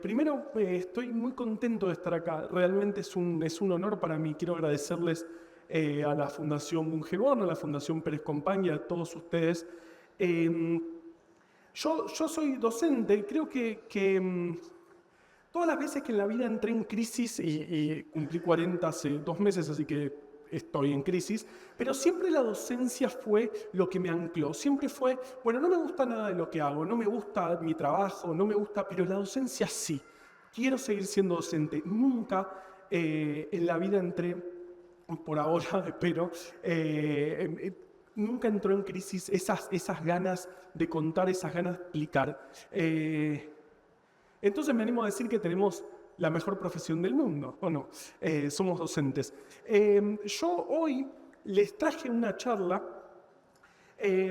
Primero, estoy muy contento de estar acá. Realmente es un honor para mí. Quiero agradecerles a la Fundación Bungeborn, a la Fundación Pérez Compañía, a todos ustedes. Eh, yo soy docente. Creo que todas las veces que en la vida entré en crisis, y cumplí 40 hace 2 meses, así que estoy en crisis, pero siempre la docencia fue lo que me ancló. Siempre fue, bueno, no me gusta nada de lo que hago, no me gusta mi trabajo, no me gusta, pero la docencia sí. Quiero seguir siendo docente. Nunca en la vida entré, por ahora espero, nunca entró en crisis esas ganas de contar, esas ganas de explicar. Entonces me animo a decir que tenemos la mejor profesión del mundo, ¿o no? Somos docentes. Yo hoy les traje una charla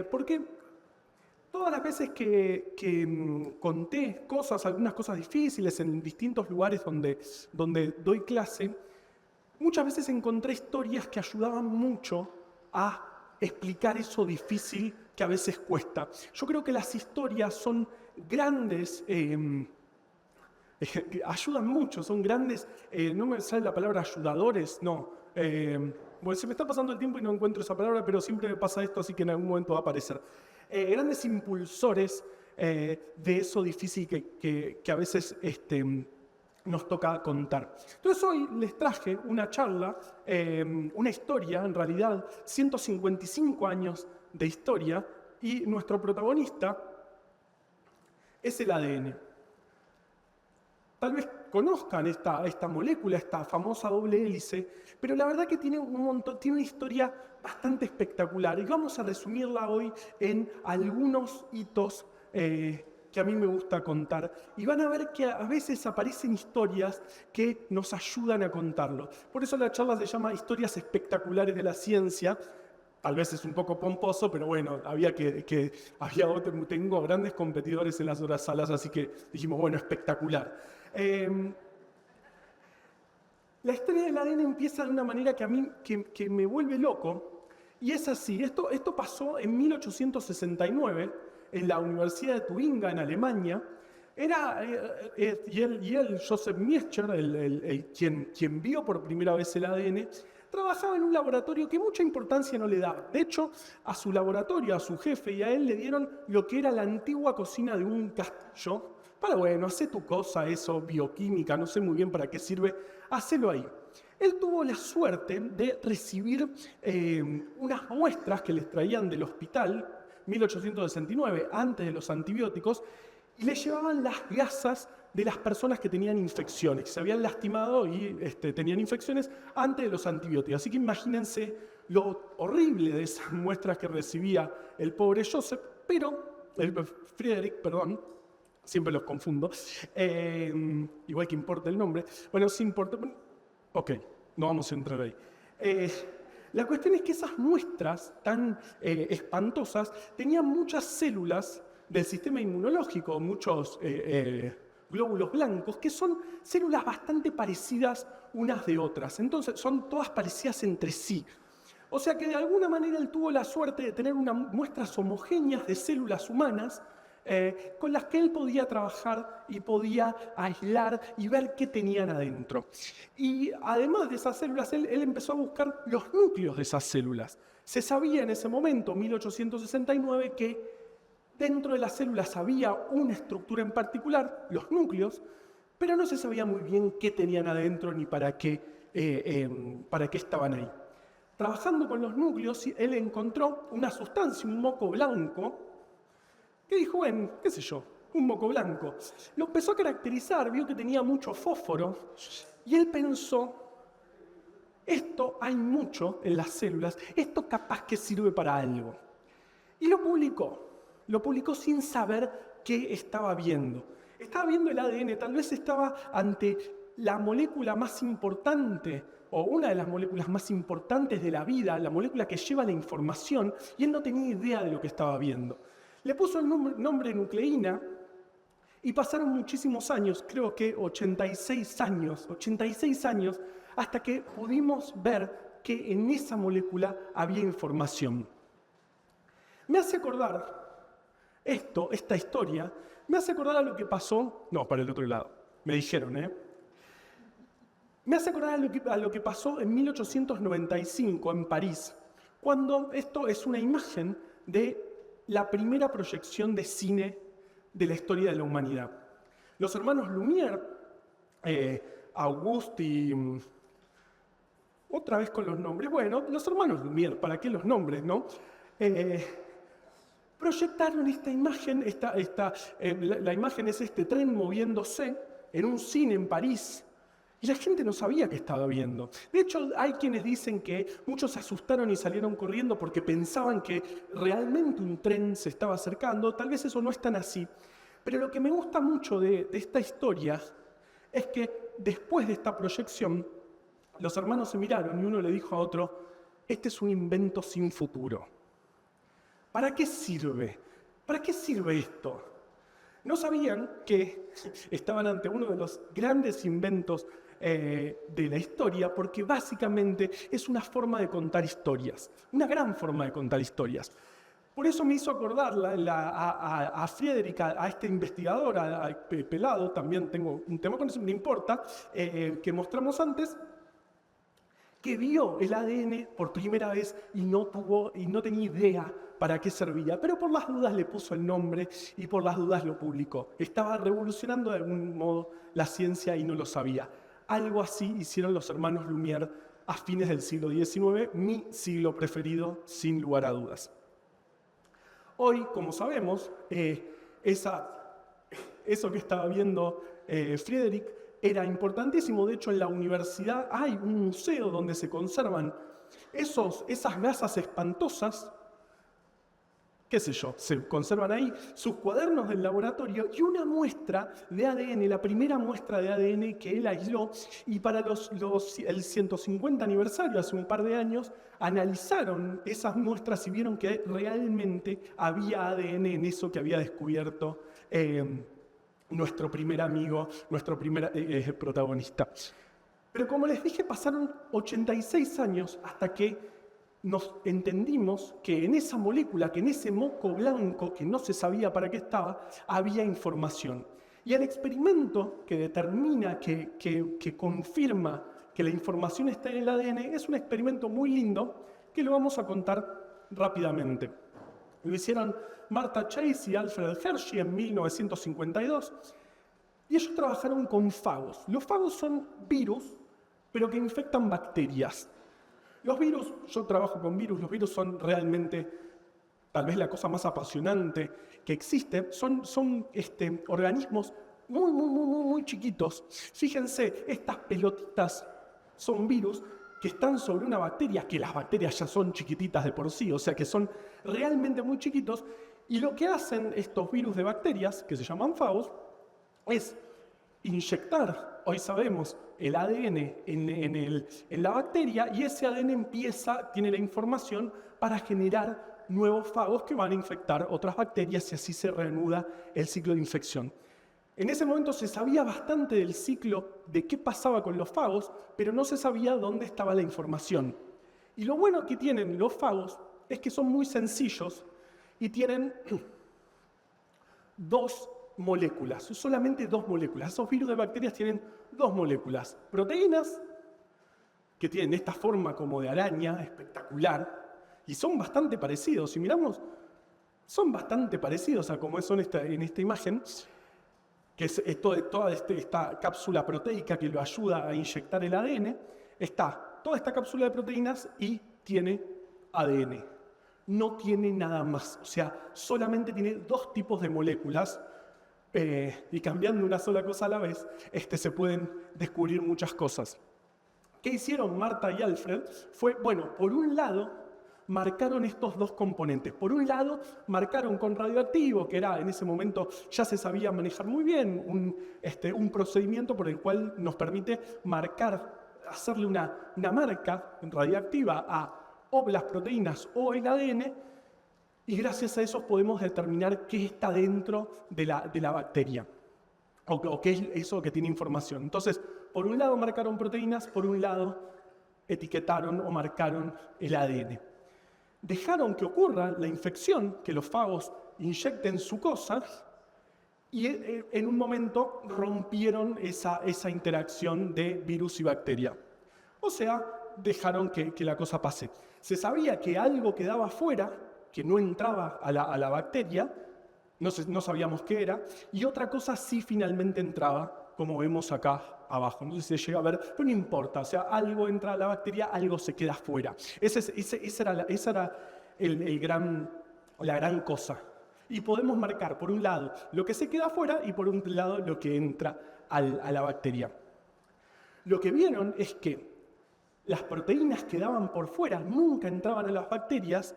porque todas las veces que conté cosas, algunas cosas difíciles en distintos lugares donde doy clase, muchas veces encontré historias que ayudaban mucho a explicar eso difícil que a veces cuesta. Yo creo que las historias son grandes que ayudan mucho, son grandes, no me sale la palabra ayudadores, no. Bueno, se me está pasando el tiempo y no encuentro esa palabra, pero siempre me pasa esto, así que en algún momento va a aparecer. Grandes impulsores de eso difícil que a veces nos toca contar. Entonces hoy les traje una charla, una historia, en realidad, 155 años de historia, y nuestro protagonista es el ADN. Tal vez conozcan esta molécula, esta famosa doble hélice, pero la verdad que tiene tiene una historia bastante espectacular. Y vamos a resumirla hoy en algunos hitos que a mí me gusta contar. Y van a ver que a veces aparecen historias que nos ayudan a contarlo. Por eso la charla se llama Historias Espectaculares de la Ciencia. Tal vez es un poco pomposo, pero bueno, tengo grandes competidores en las otras salas, así que dijimos, bueno, espectacular. La historia del ADN empieza de una manera que a mí que me vuelve loco, y es así. Esto pasó en 1869 en la Universidad de Tubinga, en Alemania. Y él, Joseph Miescher, quien vio por primera vez el ADN, trabajaba en un laboratorio que mucha importancia no le daba. De hecho, a su laboratorio, a su jefe y a él le dieron lo que era la antigua cocina de un castillo. Para, bueno, hacé tu cosa, eso, bioquímica, no sé muy bien para qué sirve, hacelo ahí. Él tuvo la suerte de recibir unas muestras que les traían del hospital, 1869, antes de los antibióticos, y le llevaban las gasas de las personas que tenían infecciones, que se habían lastimado y tenían infecciones antes de los antibióticos. Así que imagínense lo horrible de esas muestras que recibía el pobre Joseph, Friedrich, perdón, siempre los confundo, igual que importa el nombre. Bueno, sí importa, ok, no vamos a entrar ahí. La cuestión es que esas muestras tan espantosas tenían muchas células del sistema inmunológico, muchos glóbulos blancos, que son células bastante parecidas unas de otras. Entonces, son todas parecidas entre sí. O sea que de alguna manera él tuvo la suerte de tener unas muestras homogéneas de células humanas con las que él podía trabajar y podía aislar y ver qué tenían adentro. Y además de esas células, él empezó a buscar los núcleos de esas células. Se sabía en ese momento, 1869, que dentro de las células había una estructura en particular, los núcleos, pero no se sabía muy bien qué tenían adentro ni para qué estaban ahí. Trabajando con los núcleos, él encontró una sustancia, un moco blanco, que dijo, bueno, qué sé yo, un moco blanco. Lo empezó a caracterizar, vio que tenía mucho fósforo, y él pensó, esto hay mucho en las células, esto capaz que sirve para algo. Y lo publicó sin saber qué estaba viendo. Estaba viendo el ADN, tal vez estaba ante la molécula más importante, o una de las moléculas más importantes de la vida, la molécula que lleva la información, y él no tenía idea de lo que estaba viendo. Le puso el nombre nucleína, y pasaron muchísimos años, creo que 86 años, hasta que pudimos ver que en esa molécula había información. Me hace acordar esta historia, me hace acordar a lo que pasó... No, para el otro lado. Me dijeron, Me hace acordar a lo que pasó en 1895 en París, cuando esto es una imagen de la primera proyección de cine de la historia de la humanidad. Los hermanos Lumière, Auguste y... otra vez con los nombres. Bueno, los hermanos Lumière, ¿para qué los nombres, no? Proyectaron esta imagen, la imagen es este tren moviéndose en un cine en París, y la gente no sabía qué estaba viendo. De hecho, hay quienes dicen que muchos se asustaron y salieron corriendo porque pensaban que realmente un tren se estaba acercando. Tal vez eso no es tan así. Pero lo que me gusta mucho de esta historia es que después de esta proyección, los hermanos se miraron y uno le dijo a otro, este es un invento sin futuro. ¿Para qué sirve? ¿Para qué sirve esto? No sabían que estaban ante uno de los grandes inventos de la historia, porque básicamente es una forma de contar historias, una gran forma de contar historias. Por eso me hizo acordar a Friedrich, a este investigador, a Pelado, también tengo un tema con eso, no importa, que mostramos antes, que vio el ADN por primera vez y no tenía idea para qué servía, pero por las dudas le puso el nombre y por las dudas lo publicó. Estaba revolucionando de algún modo la ciencia y no lo sabía. Algo así hicieron los hermanos Lumière a fines del siglo XIX, mi siglo preferido, sin lugar a dudas. Hoy, como sabemos, eso que estaba viendo Friedrich era importantísimo. De hecho, en la universidad hay un museo donde se conservan esas gasas espantosas, qué sé yo, se conservan ahí sus cuadernos del laboratorio y una muestra de ADN, la primera muestra de ADN que él aisló, y para el 150 aniversario, hace un par de años, analizaron esas muestras y vieron que realmente había ADN en eso que había descubierto nuestro primer amigo, nuestro primer protagonista. Pero como les dije, pasaron 86 años hasta que nos entendimos que en esa molécula, que en ese moco blanco que no se sabía para qué estaba, había información. Y el experimento que determina, que confirma que la información está en el ADN, es un experimento muy lindo que lo vamos a contar rápidamente. Lo hicieron Martha Chase y Alfred Hershey en 1952, y ellos trabajaron con fagos. Los fagos son virus, pero que infectan bacterias. Los virus, yo trabajo con virus, los virus son realmente tal vez la cosa más apasionante que existe. Son organismos muy chiquitos. Fíjense, estas pelotitas son virus que están sobre una bacteria, que las bacterias ya son chiquititas de por sí, o sea que son realmente muy chiquitos. Y lo que hacen estos virus de bacterias, que se llaman fagos, es inyectar, hoy sabemos, el ADN en la bacteria, y ese ADN tiene la información para generar nuevos fagos que van a infectar otras bacterias, y así se reanuda el ciclo de infección. En ese momento se sabía bastante del ciclo de qué pasaba con los fagos, pero no se sabía dónde estaba la información. Y lo bueno que tienen los fagos es que son muy sencillos y tienen dos moléculas, solamente dos moléculas. Esos virus de bacterias tienen dos moléculas, proteínas, que tienen esta forma como de araña espectacular, y son bastante parecidos. Si miramos, son bastante parecidos a como son en esta imagen, que es toda esta cápsula proteica que lo ayuda a inyectar el ADN. Está toda esta cápsula de proteínas y tiene ADN. No tiene nada más, o sea, solamente tiene dos tipos de moléculas. Y cambiando una sola cosa a la vez, se pueden descubrir muchas cosas. ¿Qué hicieron Martha y Alfred? Bueno, por un lado, marcaron estos dos componentes. Por un lado, marcaron con radioactivo, que era en ese momento ya se sabía manejar muy bien, un procedimiento por el cual nos permite hacerle una marca radioactiva a o las proteínas o el ADN, y gracias a eso podemos determinar qué está dentro de la bacteria, o qué es eso que tiene información. Entonces, por un lado marcaron proteínas, por un lado etiquetaron o marcaron el ADN. Dejaron que ocurra la infección, que los fagos inyecten su cosa, y en un momento rompieron esa interacción de virus y bacteria. O sea, dejaron que la cosa pase. Se sabía que algo quedaba fuera, que no entraba a la bacteria, no sabíamos qué era, y otra cosa sí finalmente entraba, como vemos acá abajo. No sé si se llega a ver, pero no importa. O sea, algo entra a la bacteria, algo se queda fuera. Esa era la gran cosa. Y podemos marcar, por un lado, lo que se queda fuera y por un lado, lo que entra a la bacteria. Lo que vieron es que las proteínas quedaban por fuera, nunca entraban a las bacterias,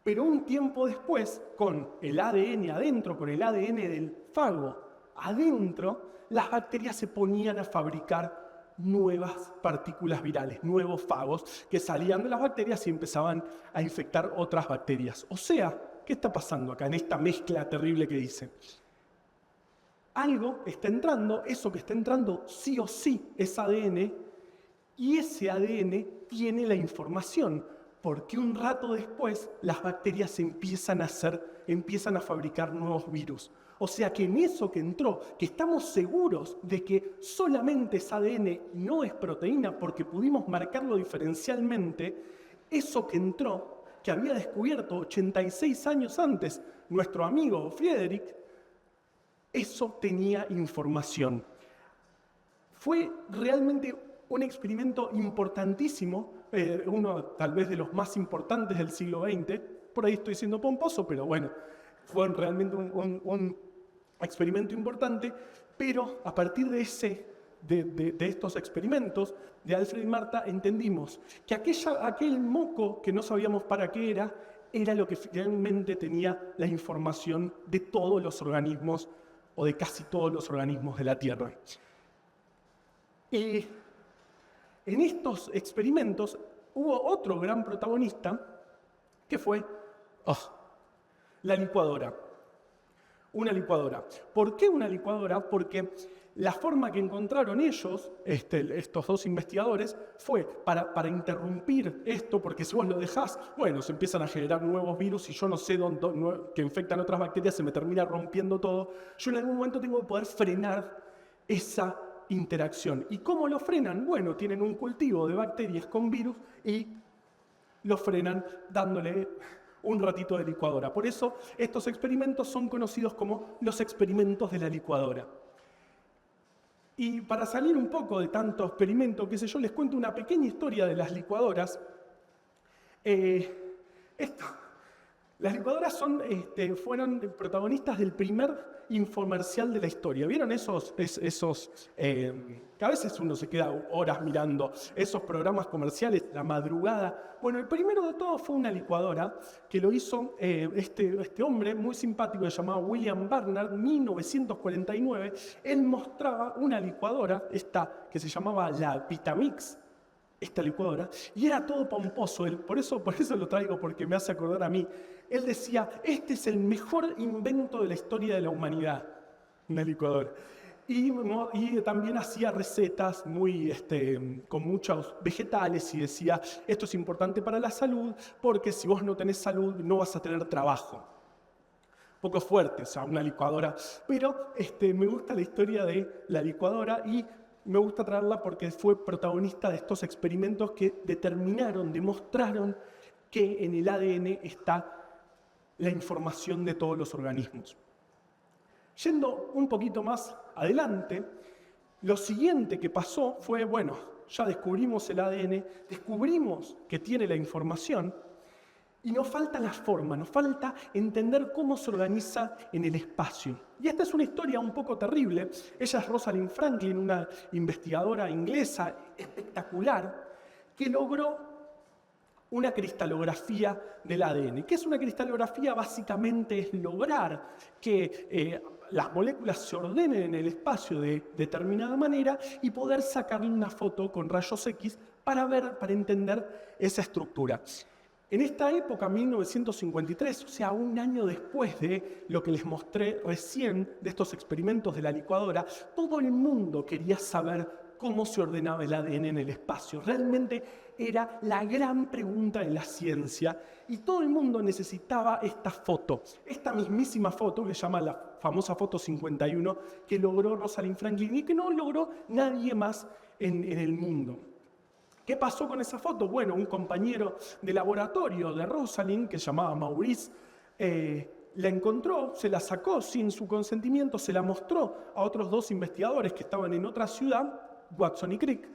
pero un tiempo después, con el ADN adentro, con el ADN del fago adentro, las bacterias se ponían a fabricar nuevas partículas virales, nuevos fagos que salían de las bacterias y empezaban a infectar otras bacterias. O sea, ¿qué está pasando acá en esta mezcla terrible que dice? Algo está entrando, eso que está entrando sí o sí es ADN, y ese ADN tiene la información, porque un rato después las bacterias empiezan a fabricar nuevos virus. O sea que en eso que entró, que estamos seguros de que solamente es ADN, no es proteína, porque pudimos marcarlo diferencialmente, eso que entró, que había descubierto 86 años antes nuestro amigo Friedrich, eso tenía información. Fue realmente un experimento importantísimo, uno tal vez de los más importantes del siglo XX, por ahí estoy siendo pomposo, pero bueno, fue realmente un experimento importante, pero a partir de estos experimentos de Alfred y Marta entendimos que aquel moco que no sabíamos para qué era lo que finalmente tenía la información de todos los organismos o de casi todos los organismos de la Tierra. Y en estos experimentos hubo otro gran protagonista que fue la licuadora. Una licuadora. ¿Por qué una licuadora? Porque la forma que encontraron ellos, estos dos investigadores, fue para interrumpir esto, porque si vos lo dejás, bueno, se empiezan a generar nuevos virus y yo no sé que infectan otras bacterias, se me termina rompiendo todo. Yo en algún momento tengo que poder frenar esa interacción. ¿Y cómo lo frenan? Bueno, tienen un cultivo de bacterias con virus y lo frenan dándole un ratito de licuadora. Por eso estos experimentos son conocidos como los experimentos de la licuadora. Y para salir un poco de tanto experimento, qué sé yo, les cuento una pequeña historia de las licuadoras. Las licuadoras fueron protagonistas del primer infomercial de la historia. ¿Vieron esos que a veces uno se queda horas mirando esos programas comerciales, la madrugada? Bueno, el primero de todos fue una licuadora que lo hizo este hombre muy simpático que se llamaba William Barnard, 1949. Él mostraba una licuadora, esta que se llamaba la Vitamix, esta licuadora, y era todo pomposo. Por eso lo traigo, porque me hace acordar a mí. Él decía, este es el mejor invento de la historia de la humanidad, una licuadora. Y también hacía recetas con muchos vegetales y decía, esto es importante para la salud, porque si vos no tenés salud no vas a tener trabajo. Un poco fuerte, o sea, una licuadora. Pero me gusta la historia de la licuadora y me gusta traerla porque fue protagonista de estos experimentos que demostraron que en el ADN está la información de todos los organismos. Yendo un poquito más adelante, lo siguiente que pasó fue, bueno, ya descubrimos el ADN, descubrimos que tiene la información, y nos falta la forma, nos falta entender cómo se organiza en el espacio. Y esta es una historia un poco terrible. Ella es Rosalind Franklin, una investigadora inglesa espectacular, que logró una cristalografía del ADN. ¿Qué es una cristalografía? Básicamente es lograr que las moléculas se ordenen en el espacio de determinada manera y poder sacarle una foto con rayos X para entender esa estructura. En esta época, 1953, o sea, un año después de lo que les mostré recién de estos experimentos de la licuadora, todo el mundo quería saber cómo se ordenaba el ADN en el espacio. Realmente era la gran pregunta de la ciencia y todo el mundo necesitaba esta foto, esta mismísima foto que se llama la famosa foto 51 que logró Rosalind Franklin y que no logró nadie más en el mundo. ¿Qué pasó con esa foto? Bueno, un compañero de laboratorio de Rosalind, que se llamaba Maurice, la encontró, se la sacó sin su consentimiento, se la mostró a otros dos investigadores que estaban en otra ciudad, Watson y Crick,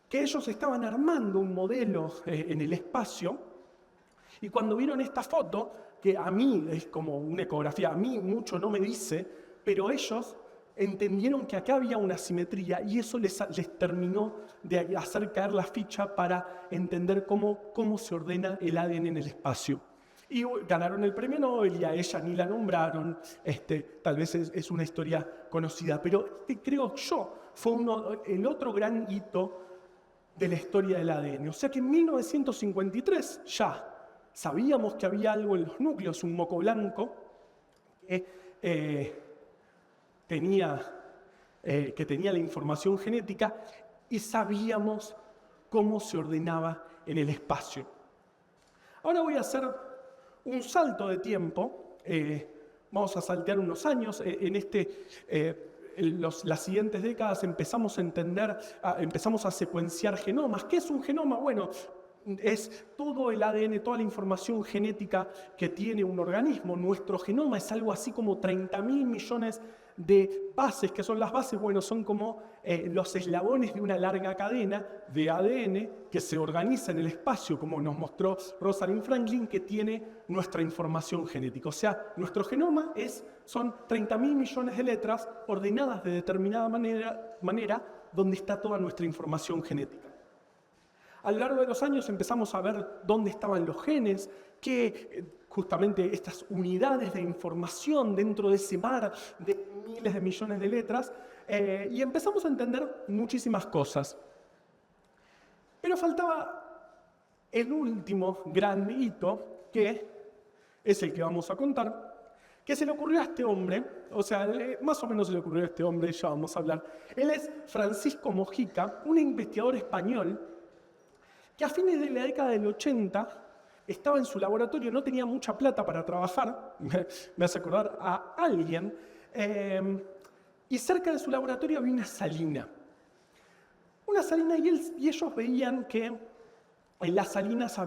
que ellos estaban armando un modelo en el espacio, y cuando vieron esta foto, que a mí es como una ecografía, a mí mucho no me dice, pero ellos entendieron que acá había una simetría y eso les terminó de hacer caer la ficha para entender cómo se ordena el ADN en el espacio. Y ganaron el premio Nobel y a ella ni la nombraron, tal vez es una historia conocida, pero creo yo fue el otro gran hito de la historia del ADN. O sea que en 1953 ya sabíamos que había algo en los núcleos, un moco blanco que tenía la información genética y sabíamos cómo se ordenaba en el espacio. Ahora voy a hacer un salto de tiempo, vamos a saltear unos años, las siguientes décadas empezamos a entender, empezamos a secuenciar genomas. ¿Qué es un genoma? Bueno, es todo el ADN, toda la información genética que tiene un organismo. Nuestro genoma es algo así como 30.000 millones de bases. ¿Qué son las bases? Bueno, son como los eslabones de una larga cadena de ADN que se organiza en el espacio, como nos mostró Rosalind Franklin, que tiene nuestra información genética. O sea, nuestro genoma son 30.000 millones de letras ordenadas de determinada manera donde está toda nuestra información genética. A lo largo de los años empezamos a ver dónde estaban los genes, que justamente estas unidades de información dentro de ese mar de miles de millones de letras, y empezamos a entender muchísimas cosas. Pero faltaba el último gran hito, que es el que vamos a contar, que se le ocurrió a este hombre, o sea, más o menos se le ocurrió a este hombre, ya vamos a hablar. Él es Francisco Mojica, un investigador español, que a fines de la década del 80 estaba en su laboratorio, no tenía mucha plata para trabajar, me hace acordar a alguien, y cerca de su laboratorio había una salina. Y ellos veían que en las salinas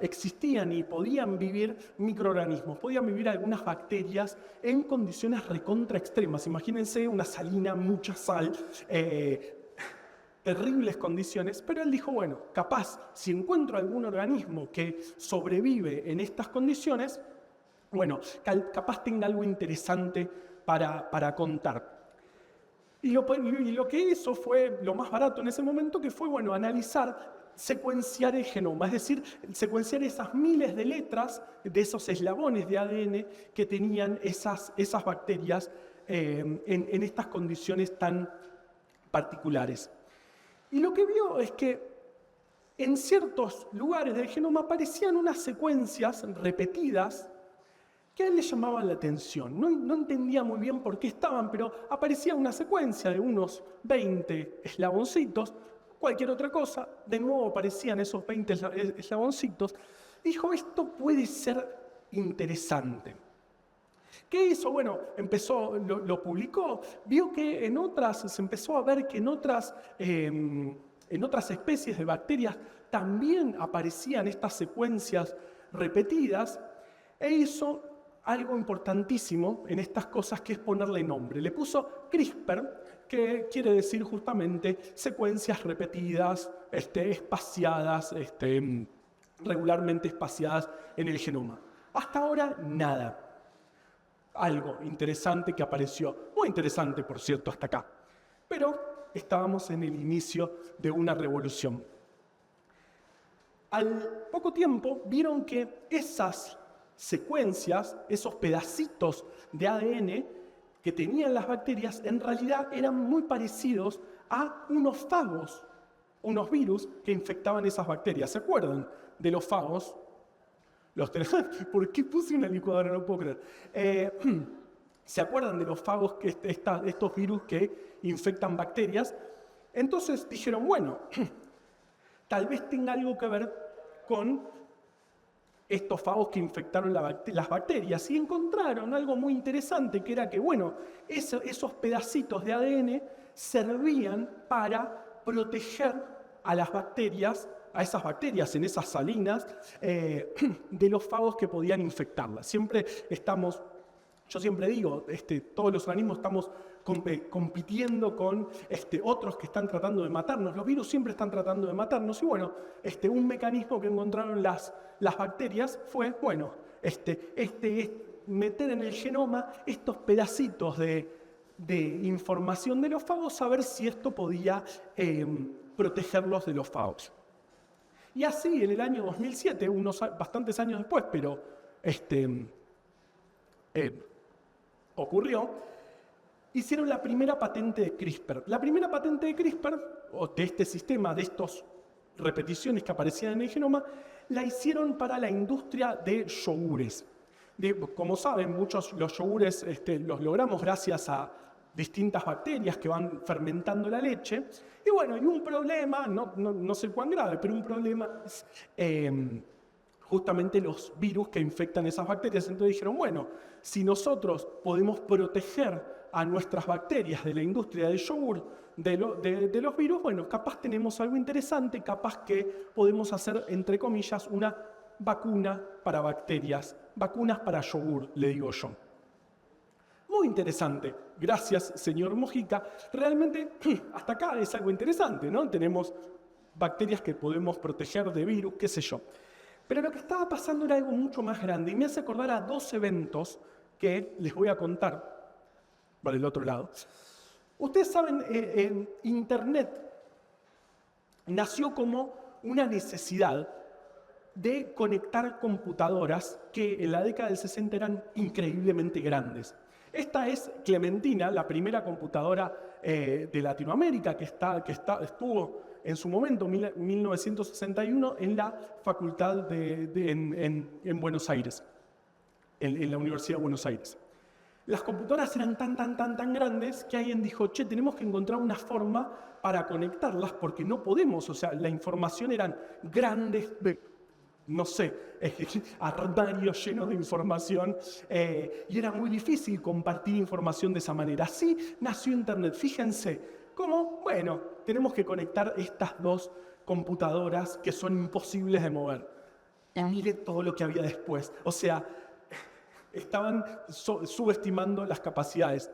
existían y podían vivir microorganismos, podían vivir algunas bacterias en condiciones recontra extremas. Imagínense una salina, mucha sal, terribles condiciones, pero él dijo, bueno, capaz, si encuentro algún organismo que sobrevive en estas condiciones, bueno, capaz tenga algo interesante para contar. Y lo que hizo fue lo más barato en ese momento, que fue, bueno, secuenciar el genoma, es decir, secuenciar esas miles de letras de esos eslabones de ADN que tenían esas bacterias en estas condiciones tan particulares. Y lo que vio es que en ciertos lugares del genoma aparecían unas secuencias repetidas que a él le llamaban la atención. No entendía muy bien por qué estaban, pero aparecía una secuencia de unos 20 eslaboncitos, cualquier otra cosa, de nuevo aparecían esos 20 eslaboncitos. Dijo, esto puede ser interesante. ¿Qué hizo? Bueno, lo publicó, vio que se empezó a ver que en otras especies de bacterias también aparecían estas secuencias repetidas, e hizo algo importantísimo en estas cosas, que es ponerle nombre. Le puso CRISPR, que quiere decir justamente secuencias repetidas, espaciadas, regularmente espaciadas en el genoma. Hasta ahora, nada. Algo interesante que apareció, muy interesante por cierto hasta acá, pero estábamos en el inicio de una revolución. Al poco tiempo vieron que esas secuencias, esos pedacitos de ADN que tenían las bacterias, en realidad eran muy parecidos a unos fagos, unos virus que infectaban esas bacterias. ¿Se acuerdan de los fagos? ¿Por qué puse una licuadora? No puedo creer. ¿Se acuerdan de los fagos, estos virus que infectan bacterias? Entonces dijeron, bueno, tal vez tenga algo que ver con estos fagos que infectaron las bacterias, y encontraron algo muy interesante, que era que, bueno, esos pedacitos de ADN servían para proteger a las bacterias, a esas bacterias en esas salinas, de los fagos que podían infectarlas. Yo siempre digo, todos los organismos estamos compitiendo con otros que están tratando de matarnos. Los virus siempre están tratando de matarnos. Y bueno, un mecanismo que encontraron las bacterias fue, bueno, meter en el genoma estos pedacitos de información de los fagos, a ver si esto podía protegerlos de los fagos. Y así, en el año 2007, bastantes años después, pero ocurrió, hicieron la primera patente de CRISPR. La primera patente de CRISPR, o de este sistema, de estas repeticiones que aparecían en el genoma, la hicieron para la industria de yogures. Como saben, los yogures los logramos gracias a distintas bacterias que van fermentando la leche. Y bueno, y un problema, no sé cuán grave, pero un problema es justamente los virus que infectan esas bacterias. Entonces dijeron, bueno, si nosotros podemos proteger a nuestras bacterias de la industria del yogur de los virus, bueno, capaz tenemos algo interesante, capaz que podemos hacer, entre comillas, una vacuna para bacterias, vacunas para yogur, le digo yo. Muy interesante. Gracias, señor Mojica. Realmente, hasta acá es algo interesante, ¿no? Tenemos bacterias que podemos proteger de virus, qué sé yo. Pero lo que estaba pasando era algo mucho más grande y me hace acordar a 2 eventos que les voy a contar por el otro lado. Ustedes saben, Internet nació como una necesidad de conectar computadoras que en la década del 60 eran increíblemente grandes. Esta es Clementina, la primera computadora de Latinoamérica que estuvo en su momento, 1961, en la facultad en Buenos Aires, en la Universidad de Buenos Aires. Las computadoras eran tan grandes que alguien dijo, che, tenemos que encontrar una forma para conectarlas porque no podemos, o sea, la información eran grandes, no sé, armarios llenos de información, y era muy difícil compartir información de esa manera. Así nació Internet. Fíjense cómo, bueno, tenemos que conectar estas 2 computadoras que son imposibles de mover. Y mire todo lo que había después. O sea, estaban subestimando las capacidades.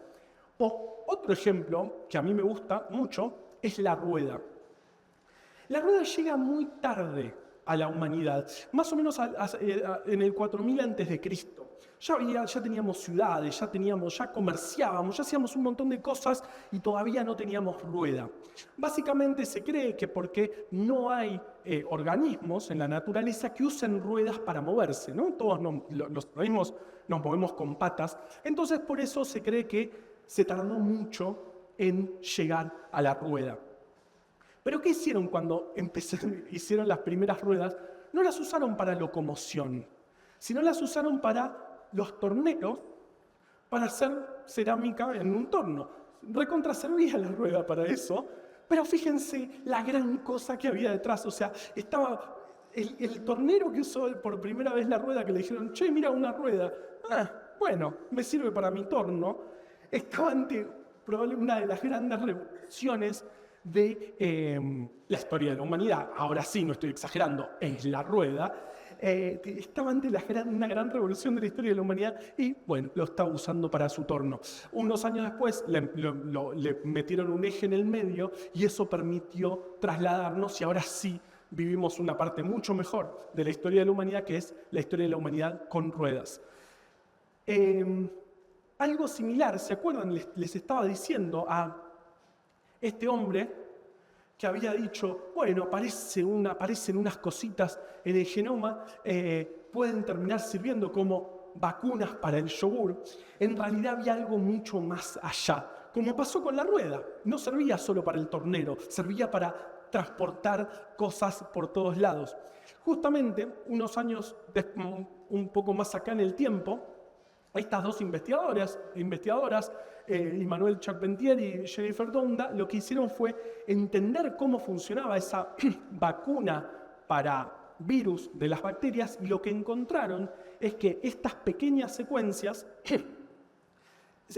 Otro ejemplo que a mí me gusta mucho es la rueda. La rueda llega muy tarde a la humanidad, más o menos en el 4000 a.C. Ya teníamos ciudades, ya comerciábamos, ya hacíamos un montón de cosas y todavía no teníamos rueda. Básicamente se cree que porque no hay organismos en la naturaleza que usen ruedas para moverse, ¿no? Todos los organismos nos movemos con patas, entonces por eso se cree que se tardó mucho en llegar a la rueda. Pero ¿qué hicieron cuando hicieron las primeras ruedas? No las usaron para locomoción, sino las usaron para los torneros, para hacer cerámica en un torno. Recontra servía la rueda para eso, pero fíjense la gran cosa que había detrás. O sea, estaba el tornero que usó por primera vez la rueda, que le dijeron, che, mira una rueda. Bueno, me sirve para mi torno. Estaba ante probablemente una de las grandes revoluciones de la historia de la humanidad. Ahora sí, no estoy exagerando, es la rueda. Estaba ante una gran revolución de la historia de la humanidad y, bueno, lo estaba usando para su torno. Unos años después le metieron un eje en el medio y eso permitió trasladarnos, y ahora sí vivimos una parte mucho mejor de la historia de la humanidad, que es la historia de la humanidad con ruedas. Algo similar, ¿se acuerdan? Les estaba diciendo a este hombre que había dicho, bueno, aparecen unas cositas en el genoma, pueden terminar sirviendo como vacunas para el yogur. En realidad había algo mucho más allá. Como pasó con la rueda, no servía solo para el tornero, servía para transportar cosas por todos lados. Justamente, unos años un poco más acá en el tiempo, Estas dos investigadoras, Emmanuelle Charpentier y Jennifer Doudna, lo que hicieron fue entender cómo funcionaba esa vacuna para virus de las bacterias, y lo que encontraron es que estas pequeñas secuencias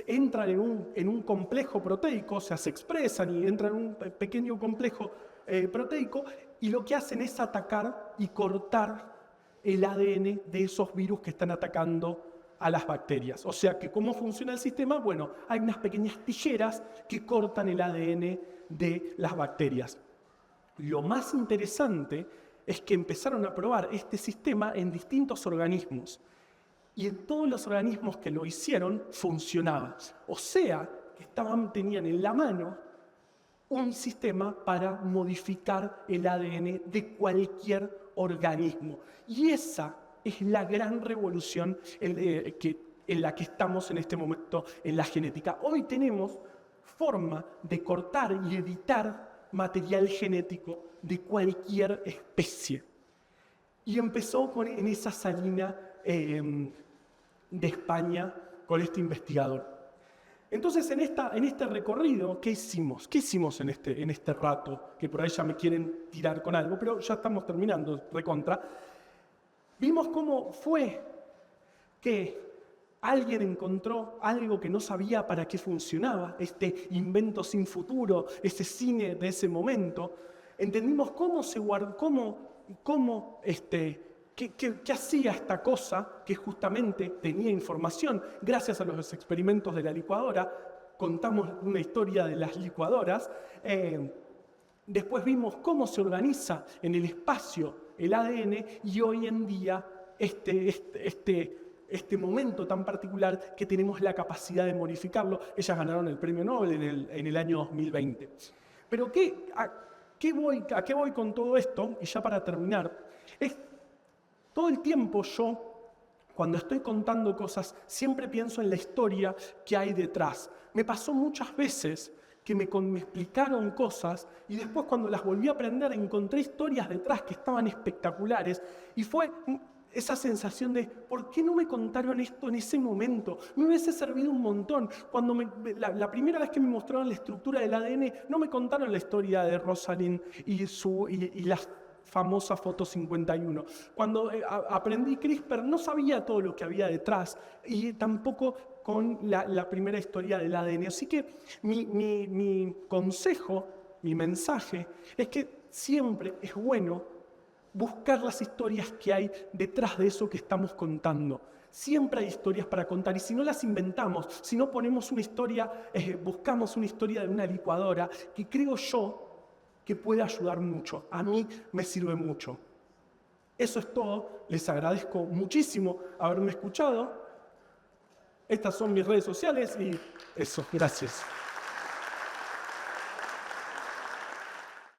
entran en un complejo proteico, o sea, se expresan y entran en un pequeño complejo proteico, y lo que hacen es atacar y cortar el ADN de esos virus que están atacando a las bacterias. O sea que, ¿cómo funciona el sistema? Bueno, hay unas pequeñas tijeras que cortan el ADN de las bacterias. Lo más interesante es que empezaron a probar este sistema en distintos organismos. Y en todos los organismos que lo hicieron, funcionaba. O sea, que tenían en la mano un sistema para modificar el ADN de cualquier organismo. Y esa es la gran revolución en la que estamos en este momento en la genética. Hoy tenemos forma de cortar y editar material genético de cualquier especie. Y empezó en esa salina de España con este investigador. Entonces, en este recorrido, ¿qué hicimos? ¿Qué hicimos en este rato? Que por ahí ya me quieren tirar con algo, pero ya estamos terminando, recontra. Vimos cómo fue que alguien encontró algo que no sabía para qué funcionaba, este invento sin futuro, ese cine de ese momento. Entendimos cómo se guardó, ¿qué hacía esta cosa que justamente tenía información? Gracias a los experimentos de la licuadora, contamos una historia de las licuadoras. Después vimos cómo se organiza en el espacio el ADN, y hoy en día este momento tan particular que tenemos la capacidad de modificarlo. Ellas ganaron el premio Nobel en el año 2020. Pero ¿a qué voy con todo esto? Y ya para terminar, todo el tiempo yo, cuando estoy contando cosas, siempre pienso en la historia que hay detrás. Me pasó muchas veces que me explicaron cosas y después, cuando las volví a aprender, encontré historias detrás que estaban espectaculares, y fue esa sensación de ¿por qué no me contaron esto en ese momento? Me hubiese servido un montón. Cuando la primera vez que me mostraron la estructura del ADN, no me contaron la historia de Rosalind y las famosa foto 51. Cuando aprendí CRISPR, no sabía todo lo que había detrás, y tampoco con la primera historia del ADN. Así que mi consejo, mi mensaje, es que siempre es bueno buscar las historias que hay detrás de eso que estamos contando. Siempre hay historias para contar, y si no las inventamos, si no ponemos una historia, buscamos una historia de una licuadora, que creo yo que puede ayudar mucho. A mí me sirve mucho. Eso es todo. Les agradezco muchísimo haberme escuchado. Estas son mis redes sociales y eso. Gracias.